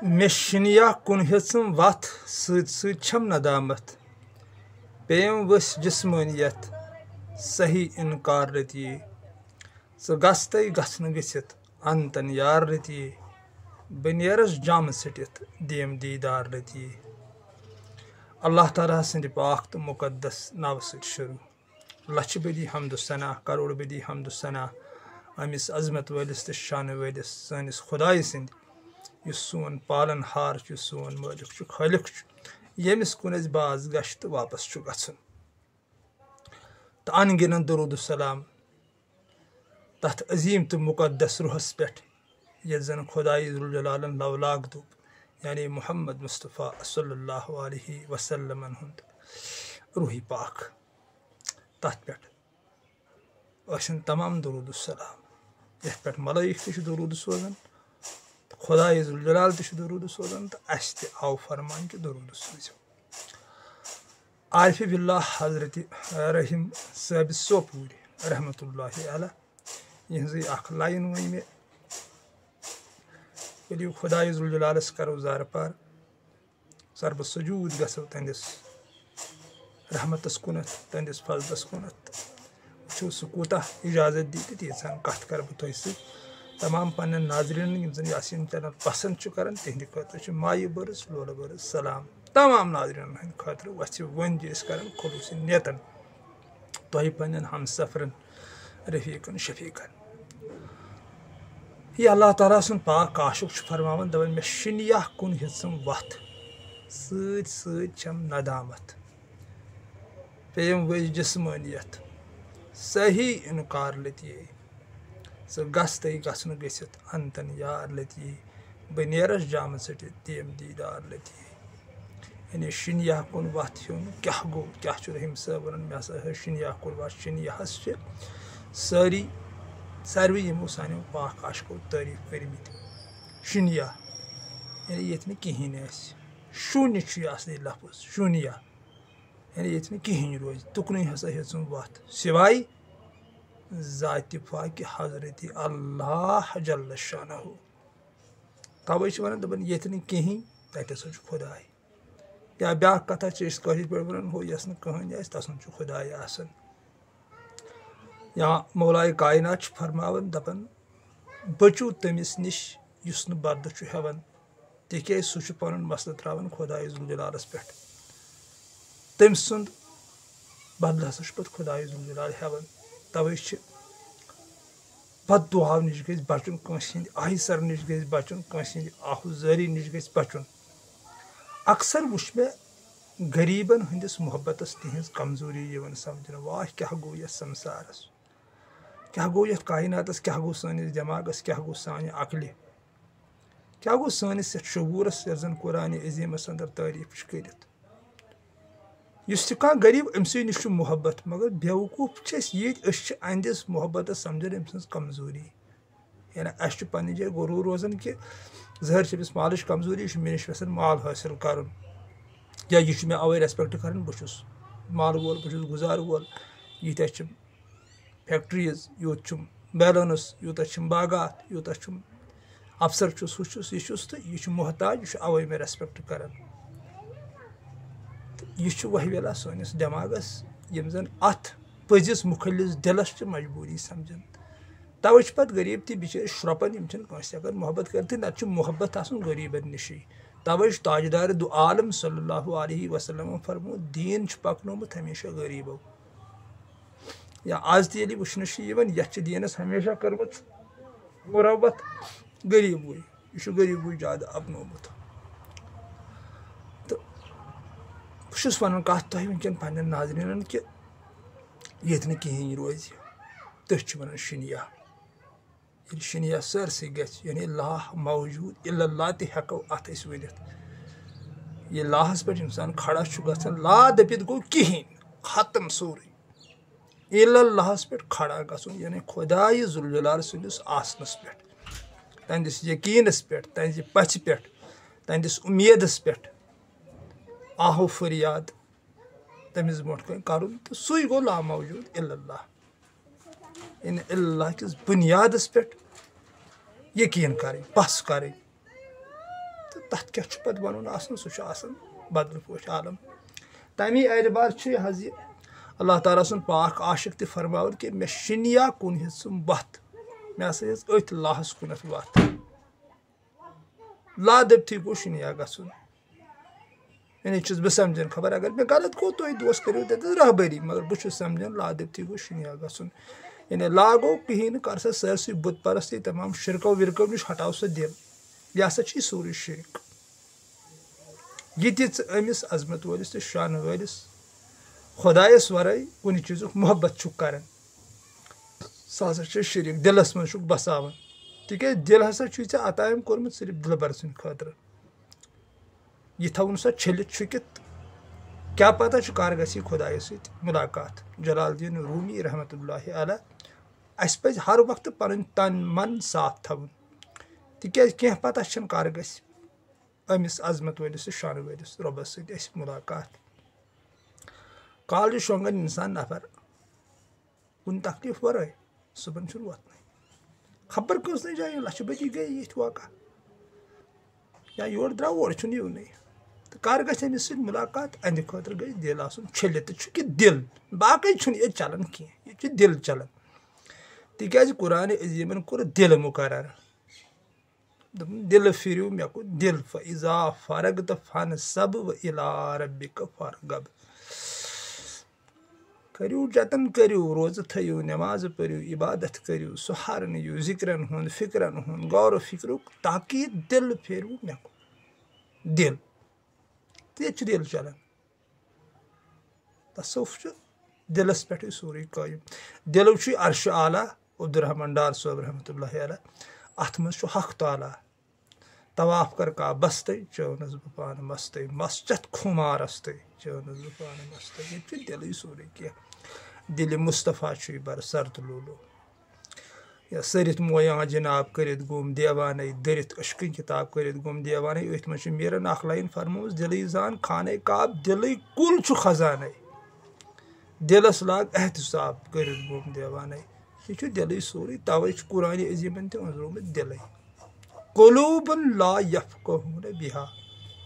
مے شنیا کن ہیژم وتھ سۭتۍ سۭتۍ چھم ندامت پیٚیِم ؤسۍ جسمٲنیت صحیح انکار رٔتیے ژٕ گژھتَے گژھنہٕ گٔژھِتھ انتن یار رٔتیے بہٕ نیرس جامہٕ ژھٕٹِتھ دِیم دیٖدار رٔتیے اللہ تعالیٰ سٕنٛدِ پاک تہٕ مُقدس ناوٕ سۭتۍ شروع لچھِ بدی حمد و ثنا کروڑ بدی حمد و ثنا أمِس عظمت وٲلِس تہٕ شانہٕ وٲلِس سٲنِس خۄدایہِ سٕنٛدِ یُس سون پالن ہار چھُ سون مٲلِک چھُ خٲلق چھُ ییٚمِس کُن اَسہِ باز گژھِ تہٕ واپس چھُ گژھُن تہٕ ان گِنن درود السلام تتھ عظیٖم تہٕ مُقدس روحس پٮ۪ٹھ یتھ زن خۄدایہِ ذوالجلالن لولاک دوٚپ یعنی محمد مصطفیٰ صلی اللہ علیہ وسلمن ہُنٛد روحی پاک تتھ پٮ۪ٹھ ٲسِن تمام درود السلام یتھ پٮ۪ٹھ ملٲیِک تہِ چھِ درود سوزان خۄدایہِ ذوالجلال تہِ چھُ درود سوزان تہٕ اَسہِ تہِ آو فرمان کہِ درود سوٗزِو عارفِ باللہ حضرت رحیم صٲبِ سوپوٗرِ رحمتہ اللہ علیہ یِہنٛزٕے اکھ لاین ؤنۍ مےٚ ؤلِو خۄدایہِ ذوالجلالس کرو زارٕ پار سربہٕ سجوٗد گژھو تہنٛدِس رحمتس کُنتھ تہنٛدِس فضلس کُنتھ وٕچھو سُہ کوٗتاہ اِجازت دی تہٕ تیٖژہن کتھ کرٕ بہٕ تۄہہِ سۭتۍ تمام پننٮ۪ن ناظریٖنن یِم زن یاسیٖن چینل پسنٛد چھِ کران تِہنٛدِ خٲطرٕ چھُ مایہِ بٔرٕژ لولہٕ بٔرٕژ سلام تمام ناظریٖنن ہٕنٛدِ خٲطرٕ وَژھِ وۄنۍ أسۍ کران خلوٗصِ نیتن تۄہہِ پننٮ۪ن ہمسفرن رفیٖقن شفیٖقن یہِ اللہ تعالیٰ سُنٛد پاک کاشُک چھُ فرماوان دپان مےٚ شِنیا کُن ہیژٕم وتھ سۭتۍ سۭتۍ چھم ندامت پیٚیِم ؤسۍ جسمٲنیت صحیح انکار لٔتیے ژٕ گژھتَے گژھنہٕ گٔژھِتھ انتن یار لٔتیے بہٕ نیرس جامہٕ ژھٕٹِتھ دِیم دیٖدار لٔتیے یعنی شِنیا کُن وتھ ہیوٚن کیٛاہ گوٚو کیٛاہ چھُ رحیٖم صٲب ونان مےٚ ہسا ہٲو شِنیا کُن وتھ شِنیاہس چھِ ساروٕے یِمو سانیو پاک عاشقو تعریٖف کٔرمٕتۍ شِنیا یعنی ییٚتہِ نہٕ کِہیٖنۍ آسہِ شوٗنہِ چھُ یہِ اصلی لفظ شوٗنیا یعنی ییٚتہِ نہٕ کِہیٖنۍ روزِ تُکنُے ہسا ہیژٕم وتھ سِوایہِ ذاتِ پاکہِ حضرتِ اللہ جل شانہ توے چھِ ونان دپان ییٚتہِ نہٕ کِہیٖنۍ تتہِ ہسا چھُ خۄداے یا بیٛاکھ کتھا چھِ أسۍ کٲشِر پٲٹھۍ ونان ہُہ یۄس نہٕ کٕہٕنۍ آسہِ تس چھُ خۄداے آسان یا مولایہِ کاینات چھُ فرماوان دپان بٔچِو تٔمِس نِش یُس نہٕ بدلہٕ چھُ ہٮ۪وان تِکیٛازِ سُہ چھُ پنُن مسلہٕ ترٛاوان خۄدایہِ ذوالجلالس پٮ۪ٹھ تٔمۍ سُنٛد بدلہٕ ہسا چھُ پتہٕ خۄدایہِ ذوالجلال ہٮ۪وان توے چھِ بد دُعاو نِش گژھِ بچُن کٲنٛسہِ ہٕنٛدِ آہِسر نِش گژھِ بچُن کٲنٛسہِ ہٕنٛدِ آہوٗزٲری نِش گژھِ بچُن اکثر وٕچھ مےٚ غریٖبن ہٕنٛدِس محبتس تِہنٛز کمزوٗری یِوان سمجھنہٕ واہ کیٛاہ گوٚو یتھ سمسارس کیٛاہ گوٚو یتھ کایناتس کیٛاہ گوٚو سٲنِس دٮ۪ماغس کیٛاہ گوٚو سانہِ عقلہِ کیٛاہ گوٚو سٲنِس یتھ شعوٗرس یتھ زن قرآنِ عظیٖمس انٛدر تعریٖف چھِ کٔرِتھ یُس تہِ کانٛہہ غریٖب أمۍ سٕے نِش چھُ محبت مگر بیوقوٗف چھِ أسۍ ییٚتہِ أسۍ چھِ أہنٛدِس محبتس سمجھان أمۍ سٕنٛز کمزوٗری یعنی اسہِ چھُ پننہِ جایہِ غروٗر روزان کہِ ظٲہر چھِ أمِس مالٕچ کمزوٗری یہِ چھُ مےٚ نِش یژھان مال حٲصِل کرُن یا یہِ چھُ مےٚ اوے ریسپیکٹ کران بہٕ چھُس مالہٕ وول بہٕ چھُس گُزارٕ وول ییٖتیاہ چھِم فیکٹریٖز یوٗت چھُم بیلنس یوٗتاہ چھِم باغات یوٗتاہ چھُم افسر چھُس ہُہ چھُس یہِ چھُس تہٕ یہِ چھُ محتاج یہِ چھُ اوے مےٚ ریسپیکٹ کران تہٕ یہِ چھُ وہویلا سٲنِس دٮ۪ماغس یِم زن اتھ پٔزِس مُخلِص دِلس چھِ مجبوٗری سمجھان توے چھِ پتہٕ غریٖب تہِ بِچٲرۍ شرۄپان یِم چھِنہٕ کٲنٛسہِ ہٮ۪کان محبت کٔرِتھٕے نتہٕ چھُ محبت آسان غریٖبن نِشی توے چھُ تاجدارِ دُ عالم صلی اللہ علیہ وسلمو فرمووُت دیٖن چھُ پکنومُت ہمیشہ غریٖبو یا آز تہِ ییٚلہِ وٕچھنہٕ چھُ یِوان یتھ چھِ دیٖنس ہمیشہ کٔرمٕژ مُروت غریٖبوٕے یہِ چھُ غریٖبوٕے زیادٕ اپنومُت تہٕ بہٕ چھُس ونان کتھ تۄہہِ وٕنکیٚن پننٮ۪ن ناظریٖنن کہِ ییٚتہِ نہٕ کِہیٖنۍ روزِ تٔتھۍ چھِ ونان شِنیا ییٚلہِ شِنیا سٲرسٕے گژھِ یعنی لا موجوٗد الا اللہ تہِ ہٮ۪کو اتھ أسۍ ؤنِتھ ییٚلہِ لاہس پٮ۪ٹھ انسان کھڑا چھُ گژھان لا دٔپِتھ گوٚو کِہیٖنۍ ختم سورُے الا اللہس پٮ۪ٹھ کھڑا گژھُن یعنی خۄدایہِ ذوالجلال سٕنٛدِس آسنس پٮ۪ٹھ تہنٛدِس یقیٖنس پٮ۪ٹھ تہنٛزِ پژھِ پٮ۪ٹھ تہنٛدِس اُمیدس پٮ۪ٹھ آہو فریاد تٔمِس برونٛٹھ کَنۍ کرُن تہٕ سُے گوٚو لاموجوٗد الا اللہ یعنی اللہ کِس بُنیادس پٮ۪ٹھ یقیٖن کرٕنۍ پژھ کرٕنۍ تہٕ تَتھ کیٛاہ چھُ پَتہٕ وَنُن آسان سُہ چھُ آسان بدل پٲٹھۍ عالم. تَمی اعتبار چھُ یہِ حظ یہِ اللہ تعالیٰ سُنٛد پاک عاشق تہِ فرماوان کہِ مےٚ شِنیا کُن ہیٚژٕم وَتھ مےٚ ہسا ہیٚژ أتھۍ لاہَس کُنَتھ وَتھ. لادٔبتھٕے گوٚو شِنیا گژھُن. یعنی چھُس بہٕ سَمجھان خبر اگر مےٚ غلط گوٚو تُہۍ دوس کٔرِو تَتٮ۪تھ رہبٔری مگر بہٕ چھُس سَمجھان لادٔبتھٕے گوٚو شِنیا گژھُن. یعنی لاگو کِہیٖنۍ نہٕ کر سا سٲرسٕے بُت پرستی تمام شِرکو وِرکو نِش ہٹاو سا دِل. یہِ ہسا چھُے سورُے شِرک. یہِ تہِ ژٕ أمِس عظمت وٲلِس تہٕ شانہٕ وٲلِس خۄدایَس وَرٲے کُنہِ چیٖزُک محبت چھُکھ کران سُہ ہسا چھُ شِرک. دِلس منٛز چھُکھ بساوان تِکیٛازِ دِل ہسا چھُے ژےٚ عطایم کوٚرمُت صرف دِلبر سٕنٛدِ خٲطرٕ. یہِ تھاوُن سا چھٔلِتھ چھُکِتھ کیٛاہ پتہ چھُ کر گژھی خۄدایَس سۭتۍ مُلاقات. جلال الدیٖن روٗمی رحمتہ اللہ علیہ. اَسہِ پَزِ ہر وقتہٕ پَنُن تن من صاف تھاوُن تِکیٛازِ کینٛہہ پتہ چھَنہٕ کر گژھِ أمِس عظمت وٲلِس تہٕ شانہٕ وٲلِس رۄبَس سۭتۍ اَسہِ مُلاقات. کالہٕ چھُ شۄنٛگان اِنسان نفر کُنہِ تکلیٖف وَرٲے صُبحن چھُنہٕ وۄتھنٕے. خبر کۭژنٕے جایہِ لَچھِ بٔدی گٔے ییٚتھۍ واقع یا یورٕ درٛاو اورٕ چھُنہٕ یِونٕے. تہٕ کر گژھِ أمِس سۭتۍ مُلاقات اَمہِ خٲطرٕ گژھِ دِل آسُن چھٔلِتھ. تہٕ چھُکھ یہِ دِل باقٕے چھُنہٕ ییٚتہِ چلان کینٛہہ ییٚتہِ چھُ دِل چلان. تِکیٛازِ قرآنِ عظیٖمن کوٚر دِل مُقرر. دوٚپُن دِلہٕ پھِرِو مےٚ کُن دِل فإذا فرغت فانصب وإلی ربک فارغب. کٔرِو جتن کٔرِو روزٕ تھٲیِو نٮ۪مازٕ پٔرِو عبادت کٔرِو سُہار نِیِو ذِکرن ہُنٛد فِکرن ہُنٛد غورٕ فِکرُک تاکہِ یہِ دِل پھیرِو مےٚ کُن. دِل تہٕ ییٚتہِ چھُ دِل چلان. تصوف چھُ دِلس پٮ۪ٹھٕے سورُے قٲیِم. دِلو چھُے عرشہِ اعلیٰ عبدالرحمان ڈار صٲب رحمتہ اللہ علیہ. اَتھ منٛز چھُ حق تعالیٰ. طواف کر کعبس تہٕ چٲونس بہٕ پانہٕ مستٕے مسجد خُمارس تہٕ چٲونس بہٕ پانہٕ مستٕے. ییٚتہِ چھُ دِلٕے سورُے کینٛہہ. دِلہِ مُصطفیٰ چھُے بر سرد لولو یا سٔرِتھ مویاں جِناب کٔرِتھ گوٚم دیوانَے دٔرِتھ عشقٕے کِتاب کٔرِتھ گوٚم دیوانَے. أتھۍ منٛز چھُ میٖرن اکھ لاین فرمٲومٕژ دِلٕے زان خانَے کعب دِلٕے کُل چھُ خزانَے دِلس لاگ احتِساب کٔرِتھ گوٚم دیوانَے. یہِ چھُ دِلٕے سورُے. تَوَے چھُ قرآنِ عظیٖمن تہِ أنٛزرومُت دِلٕے. قلوٗبن لا یفقہوٗنَ بِہا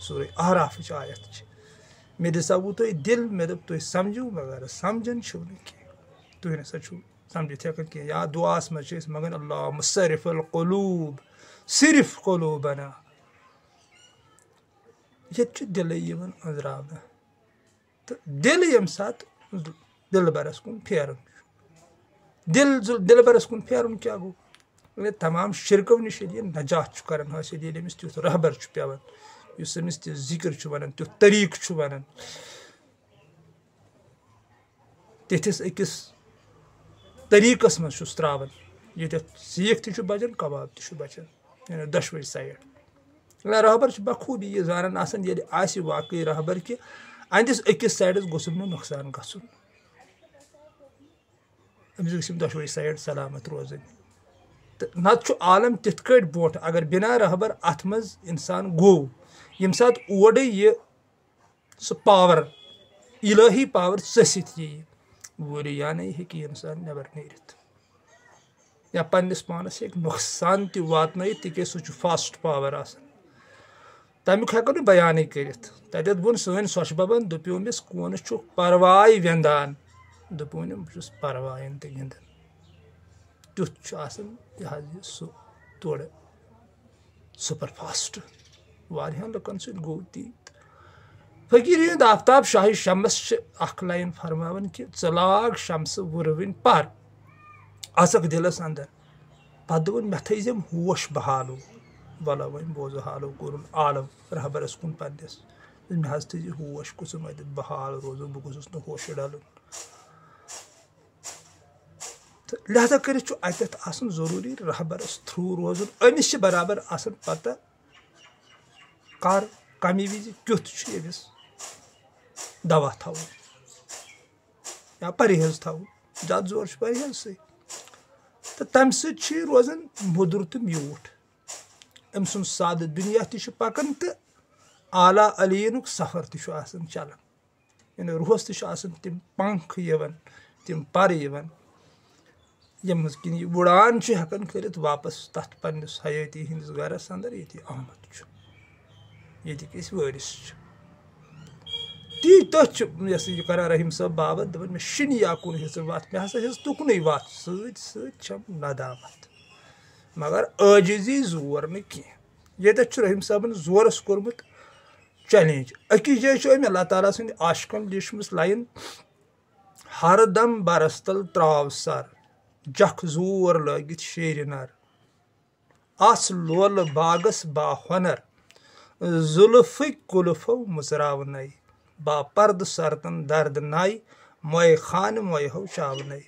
سورُے اعرافٕچ آیت چھِ. مےٚ دِژاوُ تۄہہِ دِل مےٚ دوٚپ تُہۍ سمجھِو مگر سمجھان چھِو نہٕ کینٛہہ. تُہۍ نسا چھُو سمجھِتھ ہٮ۪کان کینٛہہ. یا دُعاہس منٛز چھِ أسۍ منگان اللہ مُصرف القلوٗب صرف قلوٗبنا. ییٚتہِ چھُ دِلٕے یِوان أنٛزراونہٕ. تہٕ دِل ییٚمہِ ساتہٕ دِلبرس کُن پھیران چھُ. دِلبرس کُن پھیرُن کیٛاہ گوٚو؟ تمام شِرکو نِش ییٚلہِ یہِ نجات چھُ کران حٲصِل ییٚلہِ أمِس تیُتھ رہبر چھُ پیوان یُس أمِس تہِ ذِکر چھُ ونان تیُتھ طریٖقہٕ چھُ ونان تِتھِس أکِس طریٖقس منٛز چھُس تراوان ییٚتٮ۪تھ سیٖکھ تہِ چھُ بچان کباب تہِ چھُ بچان. یعنی دۄشوے سایڈ. رہبر چھُ بخوٗبی یہِ زانان آسان ییٚلہِ آسہِ واقعی رہبر کہِ أہنٛدِس أکِس سایڈس گوٚژھُم نہٕ نۄقصان گژھُن. أمِس گٔژھِم دۄشوے سایڈ سلامت روزٕنۍ. تہٕ نتہٕ چھُ عالم تِتھ کٲٹھۍ برونٛٹھ اگر بِنا رہبر اتھ منٛز انسان گوٚو ییٚمہِ ساتہٕ اورے یہِ سُہ پاور الہی پاور ژٔسِتھ یِیہِ وُریانٕے ہیٚکہِ یہِ انسان نٮ۪بر نیٖرِتھ یا پننِس پانس ہیٚکہِ نۄقصان تہِ واتنٲیِتھ تِکیٛازِ سُہ چھُ فاسٹ پاور آسان. تمیُک ہٮ۪کو نہٕ بیانٕے کٔرِتھ. تتٮ۪تھ ووٚن سٲنۍ سۄچھ ببن دوٚپیومِس کوٗنس چھُکھ پرواے وٮ۪نٛدان دوٚپوٗنم بہٕ چھُس پروایَن تہِ گِنٛدان. تیُتھ چھُ آسان یہِ حظ یہِ سُہ تورٕ سُپر فاسٹ. واریاہن لُکن سۭتۍ گوٚو تی. فقیٖر ہُنٛد آفتاب شاہہِ شمس چھِ اکھ لاین فرماوان کہِ ژٕ لاگ شمسہٕ وُروٕنۍ پر اژکھ دِلس انٛدر. پتہٕ دوٚپُن مےٚ تھٲیزٮ۪م ہوش بحالو. وَلو وۄنۍ بوزو حالو کوٚرُن عالم رہبرس کُن پننِس. مےٚ حظ تھٲیزِ ہوش گوٚژھُم اتٮ۪تھ بحال روزُن بہٕ گوٚژھُس نہٕ ہوشہِ ڈلُن. تہٕ لہٰذا کٔرِتھ چھُ اتٮ۪تھ آسان ضروٗری رہبرس تھروٗ روزُن. أمِس چھِ برابر آسان پتہ کر کمہِ وِزِ کیُتھ چھُ أمِس دوا تھاوُن یا پرہیز تھاوُن. زیادٕ زور چھُ پرہیزسٕے. تہٕ تمہِ سۭتۍ چھُ یہِ روزان موٚدُر تہٕ میوٗٹھ. أمۍ سُنٛد سادٕ دُنیا تہِ چھُ پکان تہٕ اعلیٰ علیٖنُک سفر تہِ چھُ آسان چلان. یعنی روحس تہِ چھُ آسان تِم پنکھ یِوان تِم پر یِوان ییٚمہِ کِنۍ یہِ وُڑان چھُ ہٮ۪کان کٔرِتھ واپس تتھ پننِس حیٲتی ہٕنٛدِس گرس انٛدر ییٚتہِ یہِ آمُت چھُ. ییٚتِکۍ أسۍ وٲرِث چھِ تی تٔتھۍ چھُ یہِ کران رحیٖم صٲب بابت دَپان مےٚ شِنہِ یا کُن ہیٚژٕ وَتھ مےٚ ہسا ہیٚژ تُکنُے وَتھ سۭتۍ سۭتۍ چھَم ندامت مگر عٲجزی زور نہٕ کینٛہہ ییٚتٮ۪تھ چھُ رحیٖم صٲبن زورس کوٚرمُت چیلینج أکِس جایہِ چھُ أمۍ اللہ تعالیٰ سٕنٛدِ عاشقن لیٖچھمٕژ لایِن ہر دم برس تل تراو سر جکھ زور لٲگِتھ شیرِ نر آس لولہٕ باغس با ہۄنر زُلفٕکۍ کُلفو مٕژراونَے با پردٕ سرتن درد ناے موے خانہٕ موے ہو چاونَے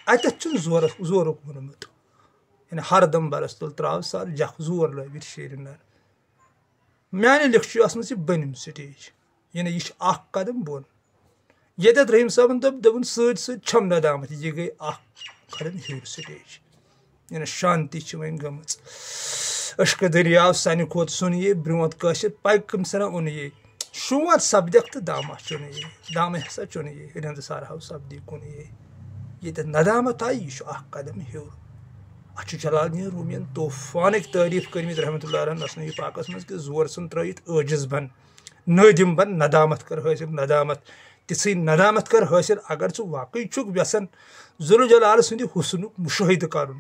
اتٮ۪تھ چھُنہٕ زورُک ووٚنمُت یعنی ہردم برس تل تراو سر جکھ زور لٲگِتھ شیرِ نر میانہِ لیٚکھٕ چھُ ٲسمٕژ یہِ بٔنِم سٹیج یعنی یہِ چھِ اکھ قدم بۄن ییٚتٮ۪تھ رحیٖم صٲبن دوٚپُن سۭتۍ سۭتۍ چھم ندامت یہِ گٔے اکھ قدم ہیوٚر سٹیج یعنی شانتی چھِ وۄنۍ گٔمٕژ اشکہٕ دٔریاو سنہِ کھۄت سُن یے برونٛٹھ کٲشِر پگہِ کٔمۍ اوٚن یے شونٛت سپدکھ تہٕ دامہ چُن یے دامہ ہسا چُن یے رِنٛدٕ سرہو سپدی کُن یے ییٚتٮ۪تھ ندامت آیہِ یہِ چھُ اکھ قدم ہیوٚر اتھ چھُ جلال الدین روٗمِین طوفانٕکۍ تعریٖف کٔرمٕتۍ رحمتہ اللہ علیہ نسنہِ پاکس منٛز کہِ زور ژھٕن ترٲیِتھ عٲجز بن نٲدِم بن ندامت کر حٲصِل ندامت تِژھٕے ندامت کر حٲصِل اگر ژٕ واقعی چھُکھ یژھان ذوالجلال سٕنٛدِ حُسنُک مُشٲہدٕ کرُن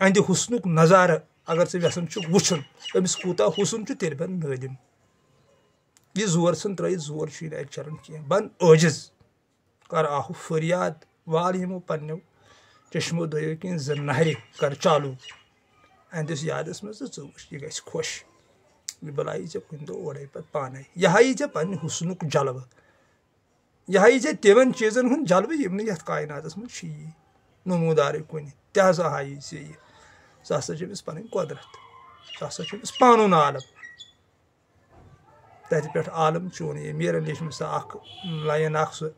اَہنٛدِ حُسنُک نظارٕ اگر ژٕ یژھان چھُکھ وٕچھُن أمِس کوٗتاہ حُسن چھُ تیٚلہِ بن نٲدِم یہِ زور ژھٕن ترٲیِتھ زور چھُے نہٕ اَتہِ چلان کینٛہہ بن عٲجز کر آہُ فریاد وال یِمو پننیو چشمو دۄیو کِنۍ زٕ نہرِ کر چالوٗ اَہنٛدِس یادس منٛز تہٕ ژٕ وٕچھ یہِ گژھِ خۄش یہِ بُلایی ژےٚ کُنہِ دۄہ اورَے پتہٕ پانے یہِ ہایی ژےٚ پننہِ حُسنُک جلوٕ یہِ ہایی ژےٚ تِمن چیٖزن ہُنٛد جلوٕ یِم نہٕ یتھ کایناتس منٛز چھِیی نموٗدارٕے کُنہِ تہِ ہسا ہایی ژےٚ یہِ سُہ ہسا چھِ أمِس پنٕنۍ قۄدرت سُہ ہسا چھُ أمِس پانُن عالم تتہِ پٮ۪ٹھ عالم چون یے میرن لیٚچھمٕژ سۄ اکھ لایِن اکھ سُہ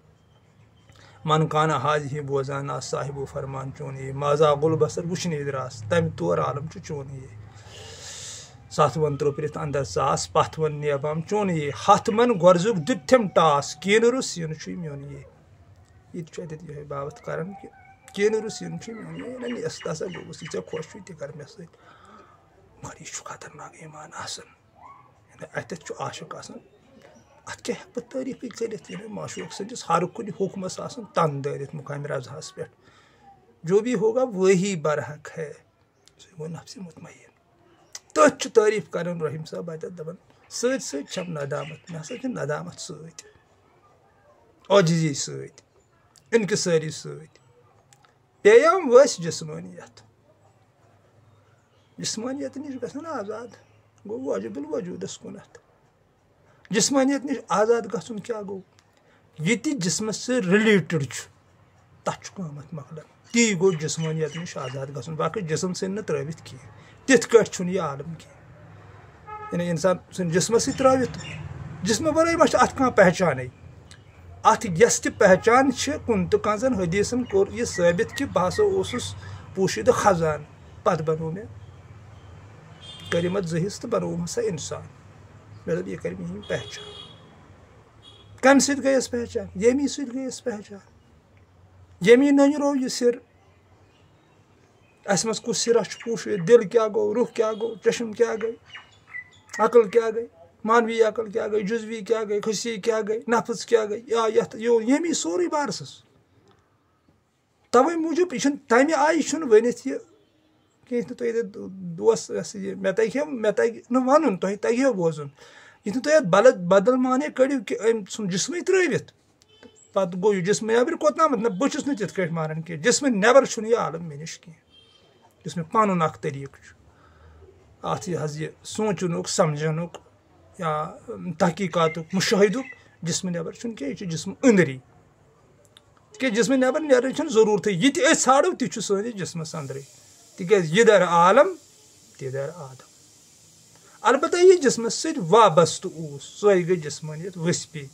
من کانہ حاضی بوزان آس صاحبو فرمان چون یے مازا گُل بسر وٕچھنہِ دراس تمہِ طور عالم چھُ چون یے ستھ ون ترٛوپرِتھ اندر ژاس پتھ ون نیبام چون یے ہتھ من گۄرزُک دِتتھٮ۪م ٹاس کینہٕ روٚس یُن چھُے میون یے یہِ تہِ چھُ اَتٮ۪تھ یِہوے باوت کران کہِ کینہٕ روٚس یُن چھُے میون یے نہ نٮ۪س تسا گوٚوُس یہِ ژےٚ خۄش چھُے تہِ کر مےٚ سۭتۍ مگر یہِ چھُ خطرناک ایمان آسان یعنی اتٮ۪تھ چھُ عاشق آسان اتھ کیٛاہ ہٮ۪کہٕ بہٕ تعریٖفٕے کٔرِتھ یعنی معشوق سٕنٛدِس ہر کُنہِ حُکمس آسان تن دٲرِتھ مقامِ رضاہس پٮ۪ٹھ جو بھی ہوگا وہی برحق ہے سُے گوٚو نفسِ مطمعین تٔتھۍ چھُ تعریٖف کران رحیٖم صٲب اتٮ۪تھ دپان سۭتۍ سۭتۍ چھم ندامت مےٚ ہسا چھِ ندامت سۭتۍ عٲجزی سۭتۍ انکسٲری سۭتۍ پیٚیام ؤسۍ جسمٲنیت جسمٲنیت نِش گژھن آزاد گوٚو واجب الوجوٗدس کُنتھ جسمٲنیت نِش آزاد گژھُن کیٛاہ گوٚو یہِ تہِ جسمس سۭتۍ رِلیٹڈ چھُ تتھ چھُ قۭمتھ مۄکلان تی گوٚو جسمٲنیت نِش آزاد گژھُن باقٕے جسم ژھٕنۍ نہٕ ترٲوِتھ کینٛہہ تِتھ کٲٹھۍ چھُنہٕ یہِ عالم کینٛہہ یعنی انسان ژھٕنۍ جسمس سۭتۍ ترٲوِتھ جسمہٕ ورٲے ما چھِ اتھ کانٛہہ پہچانے اتھ یۄس تہِ پہچان چھِ کُنہِ تہِ کانٛہہ حدیثن کوٚر یہِ ثٲبت کہِ بہٕ ہسا اوسُس پوٗشیٖدٕ خزان پتہٕ بنوو مےٚ کٔرِم اتھ زٕحِصہٕ تہٕ بنووُم ہسا انسان مےٚ دوٚپ یہِ کرِ میٲنۍ پہچان کمہِ سۭتۍ گٔیس پہچان ییٚمی سۭتۍ گٔیس پہچان ییٚمی نٔنِرو یہِ سِر اسہِ منٛز کُس سِرا چھُ پوٗشِتھ دِل کیٛاہ گوٚو رُح کیٛاہ گوٚو چشم کیٛاہ گٔے عقل کیٛاہ گٔے مانوی عقل کیٛاہ گٔے جُزوی کیٛاہ گٔے خٔسی کیٛاہ گٔے نفٕژ کیٛاہ گٔے یا یتھ ییٚمی سورُے بارسس توے موٗجوٗب یہِ چھُنہٕ تمہِ آیہِ چھُنہٕ ؤنِتھ یہِ کینٛہہ نہٕ تُہۍ دوس یہِ مےٚ تگہِ نہٕ ونُن تۄہہِ تگہِ بوزُن یہِ نہٕ تُہۍ اتھ بدل معنی کٔڑِو کہِ أمۍ ژھُن جسمٕے ترٲوِتھ پتہٕ گوٚو یہِ جسمہٕ نٮ۪برٕ کوٚتنامتھ نہ بہٕ چھُس نہٕ تِتھ کٲٹھۍ مانان کینٛہہ جسمہٕ نٮ۪بر چھُنہٕ یہِ عالم مےٚ نِش کینٛہہ یُس مےٚ پنُن اکھ طٔریٖقہٕ چھُ اتھ یہِ حظ یہِ سونٛچنُک سمجھنُک یا تحقیٖقاتُک مُشٲہدُک جسمہٕ نٮ۪بر چھُنہٕ کینٛہہ یہِ چھُ جسمہٕ أنٛدری تِکیٛازِ جسمہٕ نٮ۪بر نیرنٕچ چھنہٕ ضروٗرتھٕے یہِ تہِ أسۍ ژھانڈو تہِ چھُ سٲنِس جسمس انٛدرٕے تِکیٛازِ یہِ در عالم تہِ در آدم البتہ یہِ جسمس سۭتۍ وابستہٕ اوس سۄے گٔے جسمٲنیت ؤسۍ پیٚیہِ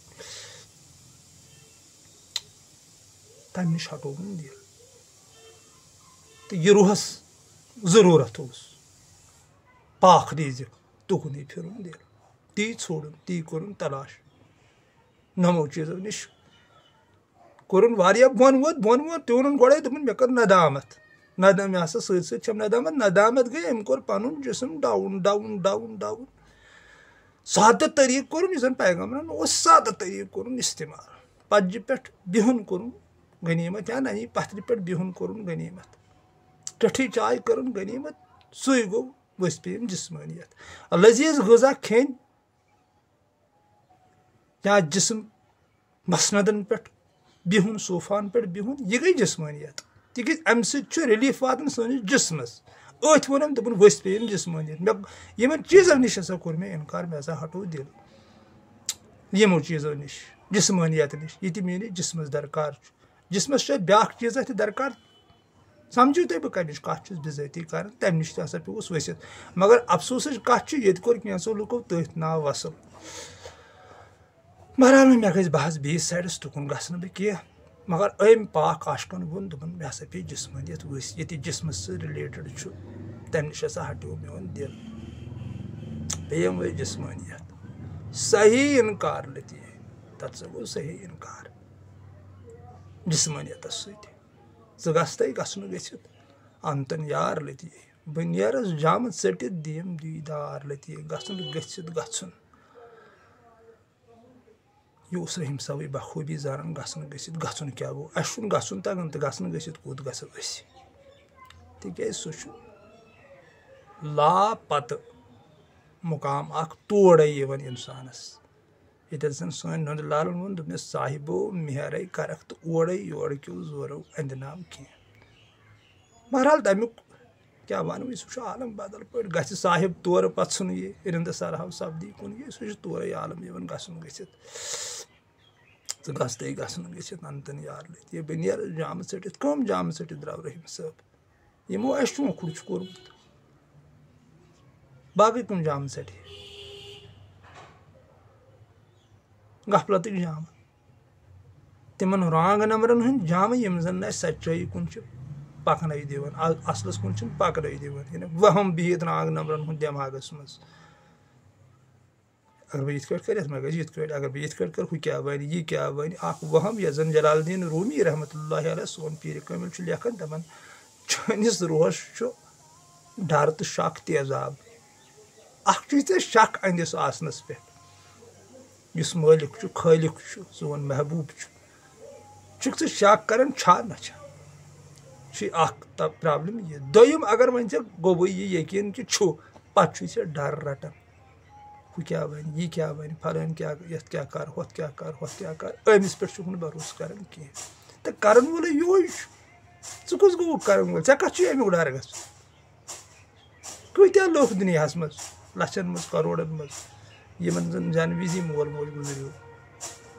تمہِ نِش ہٹووُن دِل تہٕ یہِ روحس ضروٗرت اوس پاک ریزِ تُکنُے پھِرُن دِل تی ژھونڈُن تی کوٚرُن تلاش نمو چیٖزو نِش کوٚرُن واریاہ بۄن ووت تہِ ووٚنُن گۄڈے دوٚپُن مےٚ کٔر ندامت مےٚ ہسا سۭتۍ سۭتۍ چھم ندامت گٔے أمۍ کوٚر پنُن جسم ڈاوُن ڈاوُن ڈاوُن ڈاوُن سادہ طریقہ کورن پیغمبرن اس سادہ طریقہ کورن استعمال پجہ پہ بہن کورن غنیمت یا نہیں پتھر پہ بہن کورن غنیمت ٹٹھی چائے کرن غنیمت سوئی گو وسپیم جسمانیت لذیذ غذا کھین یا جسم مسندن پہ بہن صوفان پہ بہن یہ گئی جسمانیت تکیاز امہ سۭتۍ ریلیف واتان سٲنِس جسمس ات وونم دپن ؤسۍ پیٚیِم جسمانیت یمن چیزن نش ہسا کوٚر مےٚ انکار مےٚ ہسا ہٹو دل یمو چیزو نش جسمانیت نش یہ میٲنس جسمس درکار جسمس بیاکھ چیزا تہِ درکار سمجھو تُہۍ بہٕ کمِچ کتھ چھُس بِذٲتی کران تمہِ نش تہِ ہسا پیوٚوُس ؤسِتھ مگر افسوسٕچ کتھ چھِ ییٚتہِ کوٚر کینٛژھو لُکو تٔتھۍ ناو وصل بہرحال مےٚ گژھِ بہٕ حظ بیٚیِس سایڈس تُکُن گژھٕ نہٕ بہٕ کینٛہہ مگر أمۍ پاک عاشقن ووٚن دوٚپُن مےٚ ہسا پیٚیہِ جسمانیت ؤسۍ ییٚتہِ جسمس سۭتۍ رِلیٹڈ چھُ تمہِ نش ہسا ہٹیو میون دل پیٚیِم وۄنۍ جسمانیت صحیح انکار لطیف تتھ سا گوٚو صحیح انکار جسمانیتس سۭتۍ ژٕ گژھتے گژھُن گٔژھِتھ انتن یار لطیف بہٕ نیرس جامہٕ ژٔٹِتھ دِیم دیٖدار لطیف گژھُن گٔژھِتھ گژھُن یہ اوس رحیم صٲبٕے بخوٗبی زانان گژھُن گٔژھِتھ گژھُن کیٛاہ گوٚو اَسہِ چھُنہٕ گژھُن تگان تہٕ گژھُن گٔژھِتھ کوٚت گژھو أسۍ تِکیٛازِ سُہ چھُ لاپتہٕ مقام اکھ تورے یِوان انسانس ییٚتٮ۪ن زن سٲنۍ نُنٛدٕ لالن ووٚن دوٚپنس صاحبو مہرے کرکھ تہٕ اورے یورٕکیو زورو اندنام کینٛہہ بہرحال تمیُک کیٛاہ ونو سُہ چھُ عالم بدل پٲٹھۍ گژھِ صاحب تورٕ پتہٕ ژھُن یہِ رِنٛدٕ سرہو سپدی کُن یہِ سُہ چھُ تورے عالم یِوان گژھُن گٔژھِتھ ژٕ گژھتے گژھُن گٔژھِتھ انتن یار لطیف بہٕ نیرٕ جامہٕ ژٔٹِتھ کٕم جامہٕ ژٔٹِتھ درٛاو رحیم صٲب یِمو اَسہِ چونکھُر چھُ کوٚرمُت باقٕے کٕم جامہٕ ژٔٹہِ غفلتٕکۍ جامہٕ تِمن رانٛگ نمبرن ہٕنٛدۍ جامہٕ یِم زن نہٕ اَسہِ سچٲیی کُن چھِ پکنٲے دِوان اصلس کُن چھِنہٕ پکنٲے دِوان یعنی وہم بِہِتھ رانٛگ نمبرن ہُنٛد دٮ۪ماغس منٛز اگر بہٕ یِتھ کٲٹھۍ کرٕ مےٚ گژھِ یِتھ کٲٹھۍ اگر بہٕ یِتھ کٲٹھۍ کرٕ ہُہ کیٛاہ وَنہِ یہِ کیٛاہ وَنہِ اکھ وہم یۄس زن جلال الدین رومی رحمتہ اللہ علیہ سون پیٖرِ کٲمِل چھُ لیکھان دپان چٲنِس روحس چھُ ڈر تہٕ شک تیزاب اکھ چھُے ژےٚ شک أنٛدِس آسنس پٮ۪ٹھ یُس مٲلِک چھُ خٲلق چھُ سون محبوب چھُکھ ژٕ شک کران چھا نہ چھا چھُے اکھ پرابلم یہِ دوٚیِم اگر وۄنۍ ژےٚ گوٚوُے یہِ یقیٖن کہِ چھُ پتہٕ چھُے ژےٚ ڈر رٹان ہُہ کیٛاہ وَنہِ یہِ کیٛاہ وَنہِ فلٲنۍ کیٛاہ یتھ کیٛاہ کر ہۄتھ کیٛاہ کر ہۄتھ کیٛاہ کر أمِس پٮ۪ٹھ چھُکھ نہٕ بروسہٕ کران کینٛہہ تہٕ کرن وولٕے یِہوے چھُ ژٕ کُس گوٚوُکھ کرن وول ژےٚ کتھ چھُے امیُک ڈر گژھُن کۭتیاہ لُکھ دُنیاہس منٛز لچھن منٛز کروڑن منٛز یِمن زن زینہٕ وِزی مول موج گُزریو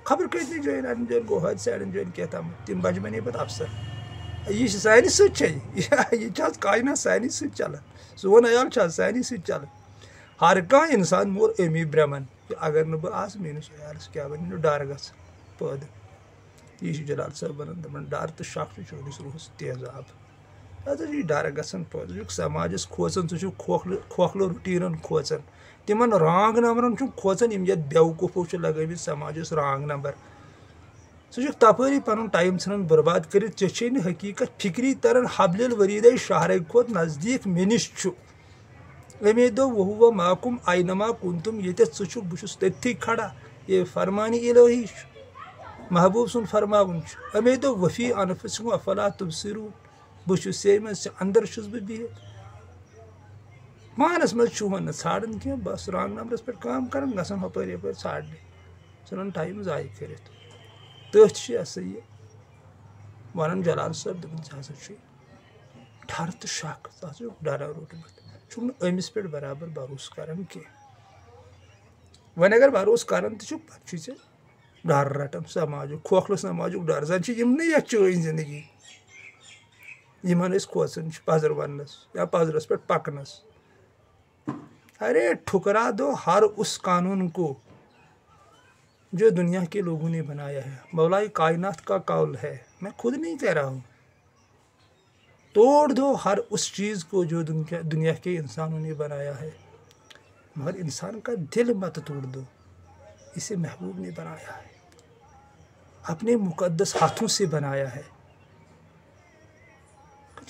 خبر کۭتنٕے جاین اڑٮ۪ن جاین گوٚو حٲدثہٕ اڑٮ۪ن جاین کینٛہہ تام تِم بچہِ بنے پتہٕ افسر یہِ چھِ سانہِ سۭتۍ چھےٚ یہِ چھِ حظ کاینات سانی سۭتۍ چلان سون عیال چھِ حظ سانی سۭتۍ چلان ہر کانٛہہ انسان مور امی برٛمن کہِ اگر نہٕ بہٕ آسہٕ میٲنِس عیالس کیٛاہ وَنہِ مےٚ ڈر گژھِ پٲدٕ یہِ چھُ جلال صٲب ونان دپان ڈر تہٕ شک چھُ چٲنِس روحس تیزاب ہسا چھُے ڈر گژھان پٲدٕ ژٕ چھُکھ سماجس کھوژان ژٕ چھُکھ کھوکھلہٕ روٹیٖنن کھوژان تِمن رانٛگ نمبرن چھُکھ کھوژان یِم یتھ بیوقوٗفو چھِ لگٲومٕتۍ سماجس رانٛگ نمبر ژٕ چھُکھ تپٲری پنُن ٹایم ژھٕنان برباد کٔرِتھ ژےٚ چھے نہٕ حقیٖقت فکری تران حبلِل وريدے شہرٕ کھۄتہٕ نزدیٖک مےٚ نِش چھُ اَمے دوٚپ وہُوَ معکُم اینما کُنتُم ییٚتٮ۪تھ ژٕ چھُکھ بہٕ چھُس تٔتھی کھڑا یہ فرمانہِ الہی چھُ محبوٗب سُنٛد فرماوُن چھُ اَمے دوٚپ وفی انفسکم افلا تبصرون بہٕ چھُس ژےٚ منٛز ژےٚ انٛدر چھُس بہٕ بِہِتھ پانس منٛز چھُہن نہٕ ژھانڈان کینٛہہ بس رانٛگ نمبرس پٮ۪ٹھ کٲم کران گژھان ہُپٲرۍ یپٲرۍ ژھانڈنہِ ژھٕنان ٹایم ضایہِ کٔرِتھ تٔتھۍ چھُ یہِ ہسا یہِ ونان جلال صٲب دپان ژےٚ ہسا چھُے ڈر تہٕ شک ژٕ ہسا چھُکھ ڈرا روٚٹمُت چھُکھ نہٕ أمِس پٮ۪ٹھ برابر بروسہٕ کران کینٛہہ وۄنۍ اگر بروسہٕ کران تہِ چھُکھ پتہٕ چھُے ژےٚ ڈر رٹان سماجُک کھوکھلہٕ سماجُک ڈر زن چھِ یِمنٕے یتھ چٲنۍ زندگی یِمن أسۍ کھوژان چھِ پزر وننس یا پزرس پٮ۪ٹھ پکنس ارے ٹھکرا دو ہر اس قانون کو جو دنیا کے لوگوں نے بنایا ہے مولائے کائنات کا قول ہے میں خود نہیں کہہ رہا ہوں توڑ دو ہر اس چیز کو جو دنیا کے انسانوں نے بنایا ہے مگر انسان کا دل مت توڑ دو اسے محبوب نے بنایا ہے اپنے مقدس ہاتھوں سے بنایا ہے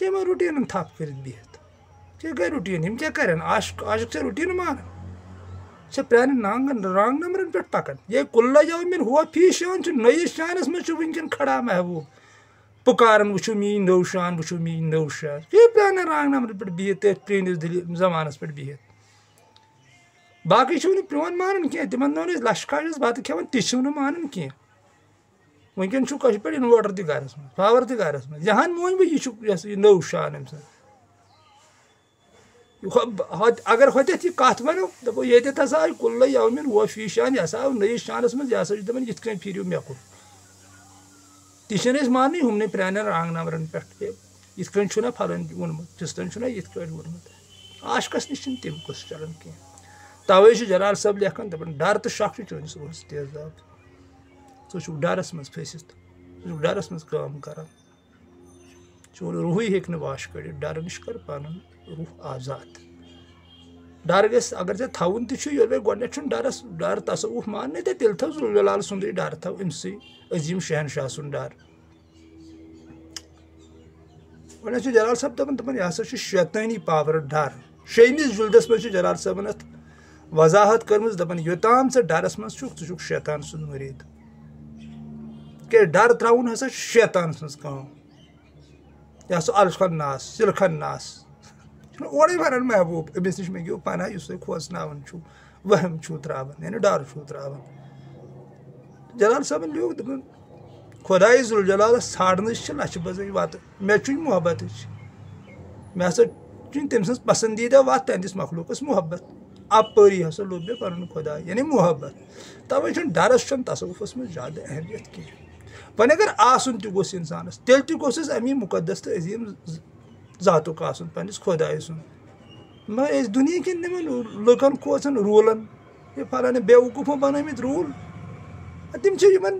میں روٹین تھپ کر بہت گئی روٹین کیا کرن عاشق سے روٹین مان پرانن رانگ نمبرن پہ پکان یہ کل یومن ہوا فی شان نئیس شانس مجھ ونکن کھڑا محبوب پکارن وچھو میری نو شان وچھو میری نو شان یہ پران رانگ نمبر پہ بہت پرینس زمانس پہ بہت باقی چھو پرون مانن کی تمن دون لشکارس بتہ کھیون تہ مانن کی ونکن کش پہ انوٲٹر تہ گرس من پاور تہ گرس من جہان مون بہ یہ نو شان ام سن اگر ہوتیت یہ کت ونو دپو یہ ہسا آئی کل یومن ہوا فی شان یہ ہسا آو نئیس شانس من یہ ہسا دپان یت کن پھرو مے کن تہ ماننی ہمنے پرانن رانگ نمبرن پہ یت کن چھنا پھلن وونمت تستن چھنا یت کن وونمت عاشقس نش تم قص چلان کی توے جلال صاحب لکھان دپان ڈر تو شک چٲنِس روحس تیزاب ژٕ چھُکھ ڈرس منٛز پھٔسِتھ ژٕ چھُکھ ڈرس منٛز کٲم کران چون روحٕے ہیٚکہِ نہٕ واش کٔڑِتھ ڈر نِش کر پنُن روح آزاد ڈر گژھِ اگر ژےٚ تھاوُن تہِ چھُ ییٚلہِ گۄڈنٮ۪تھ چھُنہٕ ڈرس ڈر تصوُف ماننٕے تہٕ تیٚلہِ تھاو ذُل جلال سُنٛدٕے ڈر تھاو أمسٕے عظیٖم شہنشاہ سُنٛد ڈر گۄڈنٮ۪تھ چھُ جلال صٲب دپان یہِ ہسا چھُ شیطٲنی پاور ڈر شیٚیمِس جُلدس منٛز چھُ جلال صٲبن اتھ وضاحت کٔرمٕژ دپان یوٚتام ژٕ ڈرس منٛز چھُکھ ژٕ چھُکھ شیطان سُنٛد مُریٖد کہ ڈر تراؤن ہسا شیطانس منٛز کٲم یہ سُہ الخن ناس سلخن ناس اورے ونان محبوب أمِس نِش منٛگِو پناہ یُس تُہۍ کھوژناوان چھُو وہم چھُو تراوان یعنی ڈر چھُو تراوان جلال صٲبن لیوٗکھ دپان خۄداے ذُل جلالس ژھانڈنٕچ چھِ لچھِ بٔزٕے وتہٕ مےٚ چھُے محبتٕچ مےٚ ہسا چھُنہٕ تٔمۍ سٕنٛز پسندیٖدہ وتھ تہنٛدِس مخلوٗقس محبت اپٲری ہسا لوٚب مےٚ پنُن خۄدا یعنی محبت توے چھُنہٕ ڈرس چھنہٕ تصوُفس منٛز زیادٕ اہمیت کینٛہہ وۄنۍ اگر آسُن تہِ گوٚژھ انسانس تیٚلہِ تہِ گوٚژھس امی مُقدس تہٕ عظیٖم ذاتُک آسُن پننس خۄدایہِ سُنٛد مگر أسۍ دُنیا کٮ۪ن یِمن لُکن کھوژان روٗلن یہِ فلانہِ بیوقوٗفو بنٲومٕتۍ روٗل تِم چھِ یِمن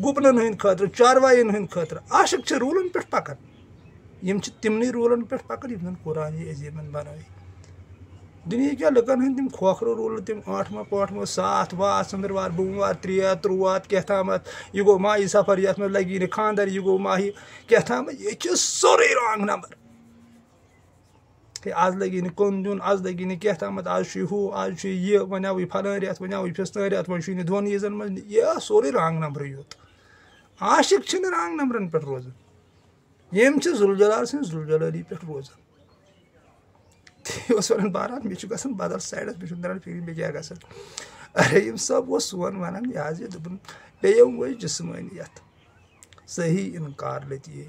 گُپنن ہٕنٛدۍ خٲطرٕ چاروایَن ہٕنٛدۍ خٲطرٕ عاشق چھِ روٗلن پٮ۪ٹھ پکان یِم چھِ تِمنٕے روٗلن پٮ۪ٹھ پکان یِم زن قرآنہِ عظیٖمن بنٲوۍ دُنیا کٮ۪ن لُکن ہٕنٛدۍ تِم کھوکھرٕ روٗلہٕ تِم ٲٹھمہٕ پٲٹھمہٕ ساتھ واتھ ژٔنٛدٕروار بوموار 3 3 کیٛاہ تامتھ یہِ گوٚو ماہی سفر یتھ منٛز لگی نہٕ خانٛدر یہِ گوٚو ماہی کیٛاہ تامتھ یہِ چھُ سورُے رانگ نمبر ہے آز لگی نہٕ کُن دیُن آز لگی نہٕ کیٛاہ تامتھ آز چھُے ہُہ آز چھُے یہِ وۄنۍ آوٕے پھلٲنۍ رٮ۪تھ وۄنۍ آوٕے فِستٲنۍ رٮ۪تھ وۄنۍ چھُے نہٕ دۄن عیٖزن منٛز یہِ سورُے رانگ نمبرٕے یوت عاشق چھِنہٕ رانگ نمبرن پٮ۪ٹھ روزان یِم چھِ ذُل جلال سٕنٛز ذُل جلٲلی پٮ۪ٹھ روزان یہِ اوس ونان بہرحال مےٚ چھُ گژھان بدل سایڈس مےٚ چھُنہٕ تران فِکرِ مےٚ کیٛاہ گژھان رحیٖم صٲب اوس سون ونان یہِ حظ یہِ دوٚپُن پیٚیِم وۄنۍ جسمٲنیت صحیح انکار لٔتیے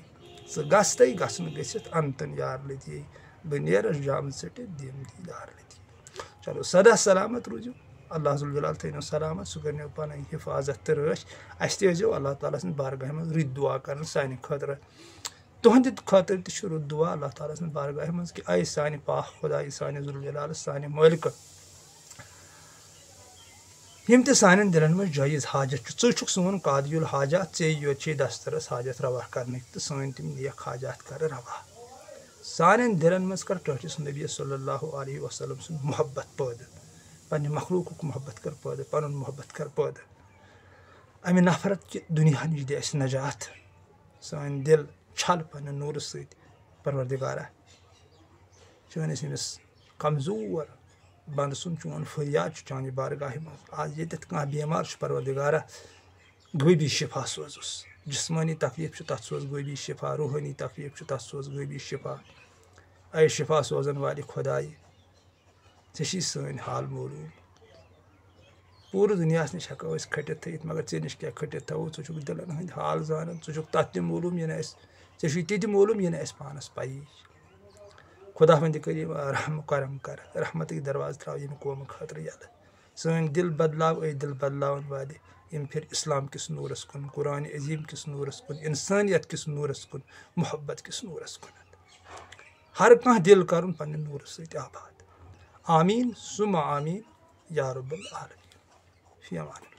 ژٕ گژھ تَے گژھُن گٔژھِتھ انتن یار لٔتیے بہٕ نیرس جام ژٔٹِتھ دِم دیٖدار لٔتیے چلو سدا سلامت روٗزِو اللہ ذُل جلال تھٲینو سلامت سُہ کٔرنو پنٕنۍ حفاظت تہٕ رٲچھ اسہِ تہِ ٲسۍزیو اللہ تعالیٰ سٕنٛدِ بارگاہہِ منٛز رٕتۍ دُعا کران سانہِ خٲطرٕ تُہنٛدِ خٲطرٕ تہِ چھُ رُت دُعا اللہ تعالیٰ سٕنٛدِ بارگاہہِ منٛز کہِ اے سانہِ پاک خۄدایہِ سانہِ ذُل جلالس سانہِ مٲلکہٕ یِم تہِ سانٮ۪ن دِلن منٛز جٲیِز حاجت چھُ ژٕ چھُکھ سون قاضی الحاجات ژےٚ یوت چھے دسترس حاجت روا کرنٕکۍ تہٕ سٲنۍ تِم نیک حاجات کر روا سانٮ۪ن دِلن منٛز کر ٹٲٹھِس نبی صلی اللہ علیہ وسلم سُنٛد محبت پٲدٕ پننہِ مخلوٗقُک محبت کر پٲدٕ پنُن محبت کر پٲدٕ امہِ نفرت کہِ دُنیا نِش دِ اسہِ نجات سٲنۍ دِل چھل پننہِ نوٗرٕ سۭتۍ پروردِگارا چٲنِس أمِس کمزور بنٛدٕ سُنٛد چون فریاد چھُ چانہِ بارگاہہِ منٛز آز ییٚتٮ۪تھ کانٛہہ بیمار چھُ پروردِگارا غٲبی شفا سوزُس جسمٲنی تکلیٖف چھُ تتھ سوز غٲبی شفا روحٲنی تکلیٖف چھُ تتھ سوز غٲبی شفا اے شفا سوزن والہِ خۄدایہِ ژےٚ چھی سٲنۍ حال معلوٗم پوٗرٕ دُنیاہس نِش ہٮ۪کو أسۍ کھٔٹِتھ تھٲیِتھ مگر ژےٚ نِش کیٛاہ کھٔٹِتھ تھاوو ژٕ چھُکھ دِلن ہٕنٛدۍ حال زانان ژٕ چھُکھ تتھ تہِ معلوٗم یہِ نہٕ اَسہِ ژےٚ چھُے تہِ تہِ معلوٗم یہِ نہٕ اَسہِ پانس پَیی خۄدا وندِ کٔرِم رحم کرم کر رحمتٕکۍ دروازٕ ترٛاو ییٚمہِ قومہٕ خٲطرٕ یَلہٕ سٲنۍ دِل بدلاو اے دِل بدلاون والہِ ییٚمہِ پھِرِ اسلام کِس نوٗرس کُن قرآنہِ عظیٖم کِس نوٗرس کُن انسٲنیت کِس نوٗرس کُن محبت کِس نوٗرس کُن ہر کانٛہہ دِل کرُن پننہِ نوٗرٕ سۭتۍ آباد آمیٖن سُمہ آمیٖن یا رب العالمیٖن فی امان اللہ.